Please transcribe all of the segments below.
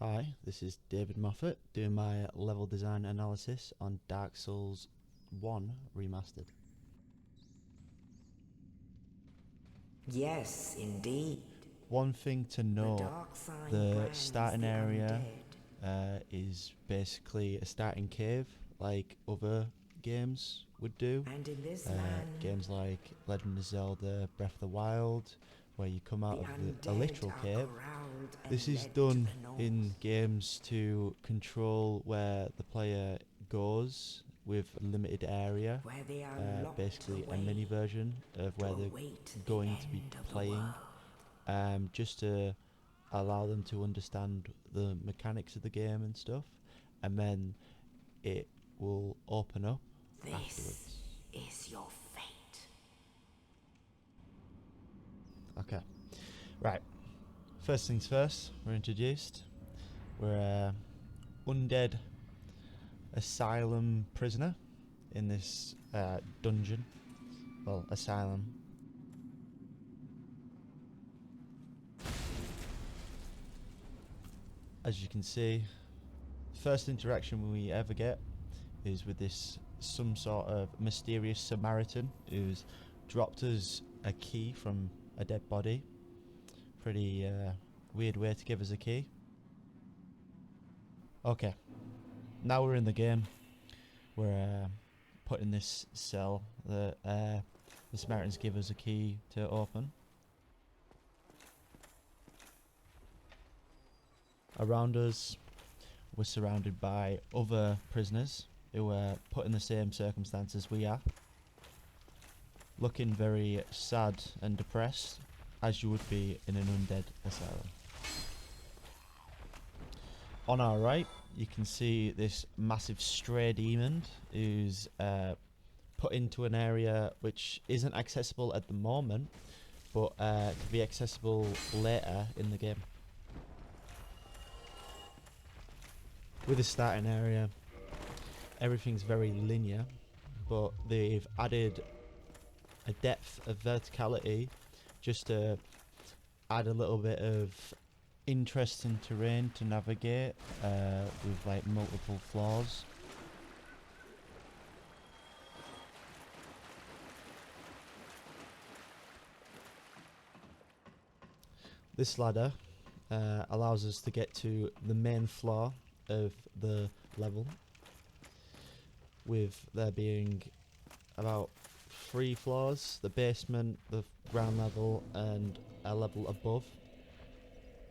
Hi, this is David Moffat doing my level design analysis on Dark Souls 1 Remastered. Yes, indeed. One thing to The note, dark side the brands starting the area undead. is basically a starting cave like other games would do. And in this land, Games like Legend of Zelda Breath of the Wild, where you come out the of a undead literal are cave. corralled This and is led to done the north. in games to control where the player goes with a limited area, Where they are locked basically a away mini version of to where they're await the going to be end of the playing, world. just to allow them to understand the mechanics of the game and stuff, and then it will open up This afterwards. is your fate. Okay, right. First things first, we're introduced. We're a undead asylum prisoner in this dungeon. Well, asylum. As you can see, first interaction we ever get is with this some sort of mysterious Samaritan who's dropped us a key from a dead body. Pretty weird way to give us a key. Okay, now we're in the game. We're put in this cell that the Samaritans give us a key to open. Around us, we're surrounded by other prisoners who are put in the same circumstances we are, looking very sad and depressed, as you would be in an undead asylum. On our right, you can see this massive stray demon who's put into an area which isn't accessible at the moment, but can be accessible later in the game. With the starting area, everything's very linear, but they've added a depth of verticality just to add a little bit of interesting terrain to navigate with like multiple floors. This ladder allows us to get to the main floor of the level, with there being about 3 floors: the basement, the ground level, and a level above.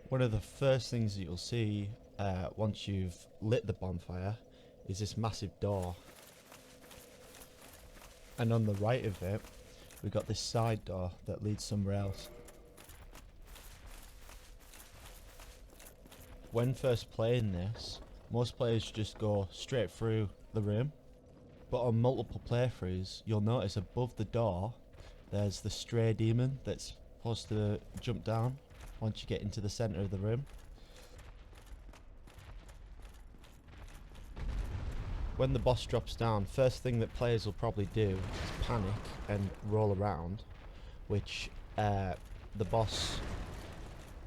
One of the first things that you'll see once you've lit the bonfire is this massive door, and on the right of it we've got this side door that leads somewhere else. When first playing this, most players just go straight through the room, but on multiple playthroughs you'll notice above the door there's the stray demon that's supposed to jump down once you get into the centre of the room. When the boss drops down, first thing that players will probably do is panic and roll around, which the boss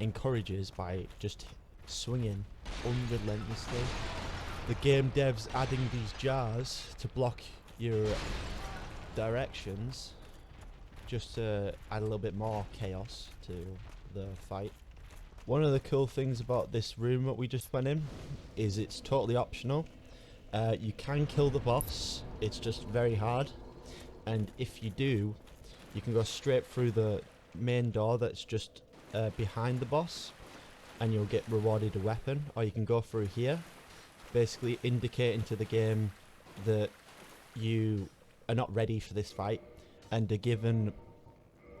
encourages by just swinging unrelentlessly. The game devs adding these jars to block your directions just to add a little bit more chaos to the fight. One of the cool things about this room that we just went in is it's totally optional. You can kill the boss, it's just very hard, and if you do, you can go straight through the main door that's just behind the boss and you'll get rewarded a weapon, or you can go through here, basically indicating to the game that you are not ready for this fight and are given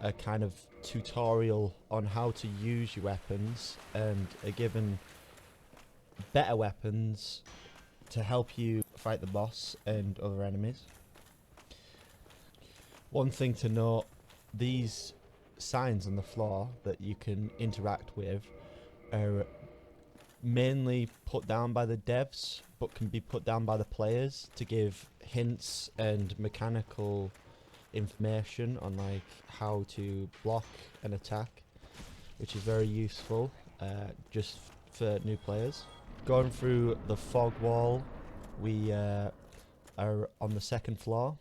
a kind of tutorial on how to use your weapons, and are given better weapons to help you fight the boss and other enemies. One thing to note, these signs on the floor that you can interact with are mainly put down by the devs, but can be put down by the players to give hints and mechanical information on like how to block an attack, which is very useful just for new players. Going through the fog wall, we are on the second floor,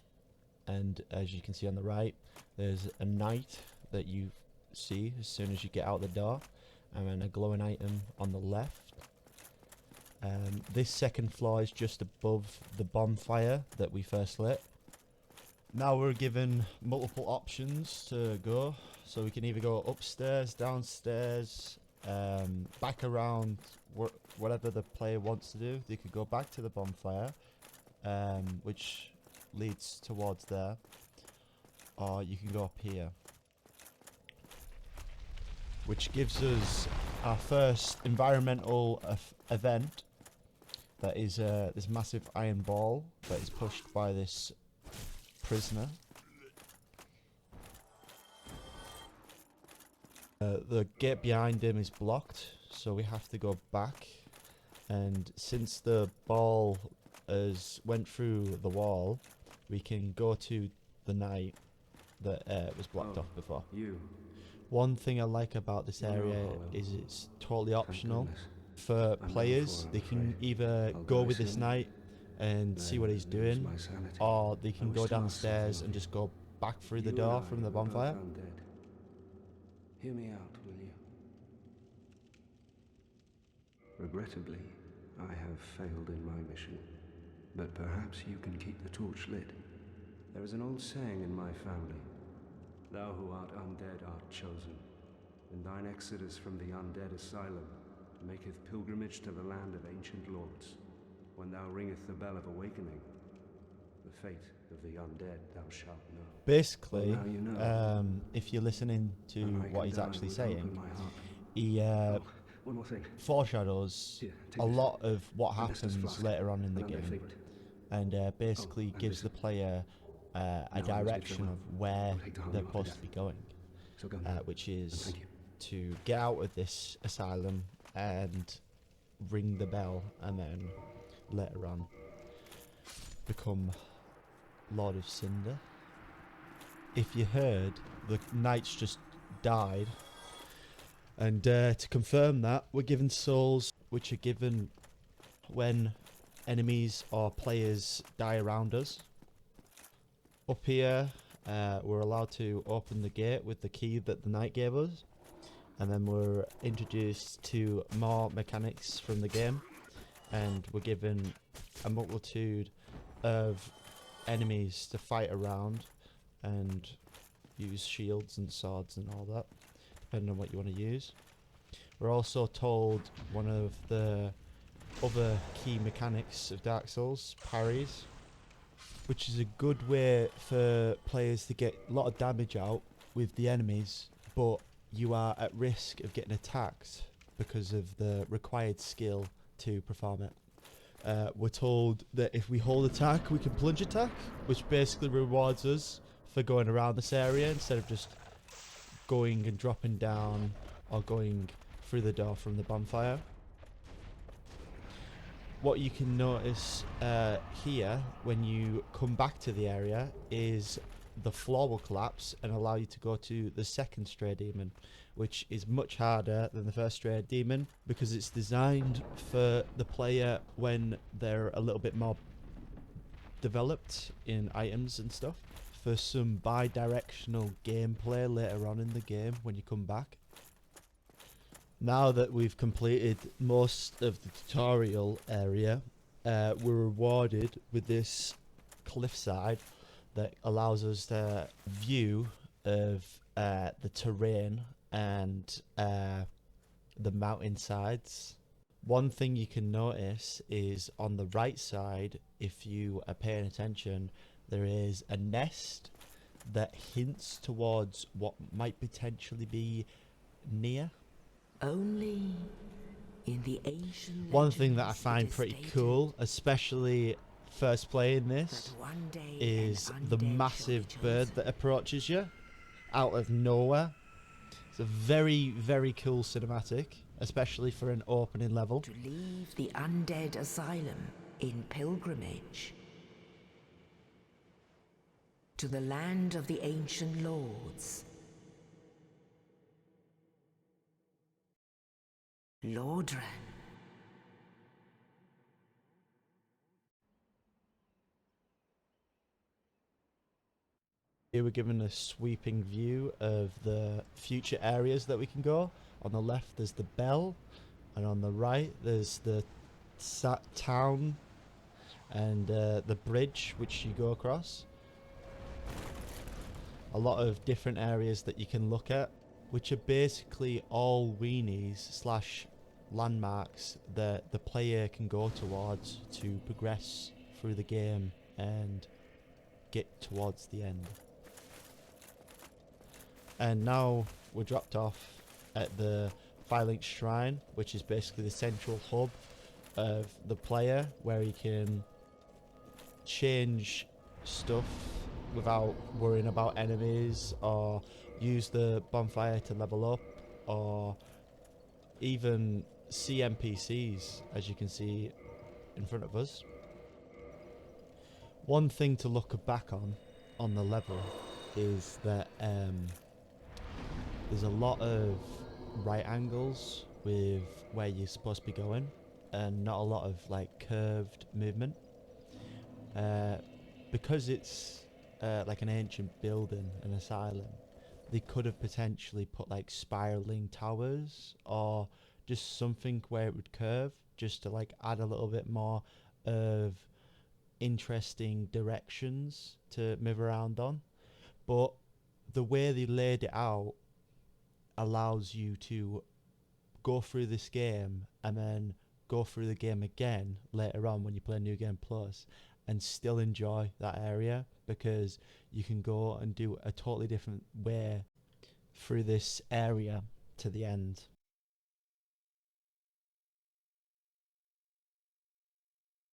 and as you can see on the right, there's a knight that you see as soon as you get out the door, and then a glowing item on the left. This second floor is just above the bonfire that we first lit. Now we're given multiple options to go, so we can either go upstairs, downstairs, back around, whatever the player wants to do. They could go back to the bonfire, which leads towards there, or you can go up here, which gives us our first environmental event. That is this massive iron ball that is pushed by this prisoner. The gate behind him is blocked, so we have to go back. And since the ball has went through the wall, we can go to the knight that was blocked off before. One thing I like about this area is it's totally optional. For players, they can either go with this knight and see what he's doing, or they can go downstairs and just go back through the door from the bonfire. Hear me out, will you? Regrettably, I have failed in my mission, but perhaps you can keep the torch lit. There is an old saying in my family: thou who art undead art chosen, and thine exodus from the undead asylum maketh pilgrimage to the land of ancient lords. When thou ringeth the bell of awakening, the fate of the undead thou shalt know. Basically, Well, now you know. if you're listening to what he's actually saying, he one more thing. foreshadows Here, take a this. lot of what And this is happens flask, later on in the and I'm their game, favourite. and basically and gives the listen. player a Now I must direction bid of where I'll take the harm they're you are to supposed to be death. going, So go, which and is thank you. to get out of this asylum and ring the bell, and then later on become Lord of Cinder. If you heard, the knights just died, and to confirm that, we're given souls, which are given when enemies or players die around us. Up here, we're allowed to open the gate with the key that the knight gave us, and then we're introduced to more mechanics from the game, and we're given a multitude of enemies to fight around and use shields and swords and all that, depending on what you want to use. We're also told one of the other key mechanics of Dark Souls, parries, which is a good way for players to get a lot of damage out with the enemies, but you are at risk of getting attacked because of the required skill to perform it. We're told that if we hold attack, we can plunge attack, which basically rewards us for going around this area instead of just going and dropping down or going through the door from the bonfire. What you can notice here when you come back to the area is the floor will collapse and allow you to go to the second Stray Demon, which is much harder than the first Stray Demon because it's designed for the player when they're a little bit more developed in items and stuff, for some bi-directional gameplay later on in the game when you come back. Now that we've completed most of the tutorial area, we're rewarded with this cliffside that allows us to view of the terrain and the mountainsides. One thing you can notice is on the right side, if you are paying attention, there is a nest that hints towards what might potentially be near. Only in the ancient One thing that I legends find it is pretty stated cool, especially first playing this, that one day is an the undead shall massive be bird chosen. that approaches you out of nowhere. It's a very, very cool cinematic, especially for an opening level. To leave the undead asylum in pilgrimage to the land of the ancient lords. Lordran. Here we're given a sweeping view of the future areas that we can go. On the left there's the bell, and on the right there's the town and the bridge which you go across. A lot of different areas that you can look at, which are basically all weenies slash landmarks that the player can go towards to progress through the game and get towards the end. And now we're dropped off at the Firelink Shrine, which is basically the central hub of the player, where he can change stuff without worrying about enemies, or use the bonfire to level up, or even see NPCs, as you can see in front of us. One thing to look back on the level is that there's a lot of right angles with where you're supposed to be going, and not a lot of like curved movement. Because it's like an ancient building, an asylum, they could have potentially put like spiraling towers or just something where it would curve, just to like add a little bit more of interesting directions to move around on. But the way they laid it out allows you to go through this game and then go through the game again later on when you play New Game Plus and still enjoy that area, because you can go and do a totally different way through this area to the end.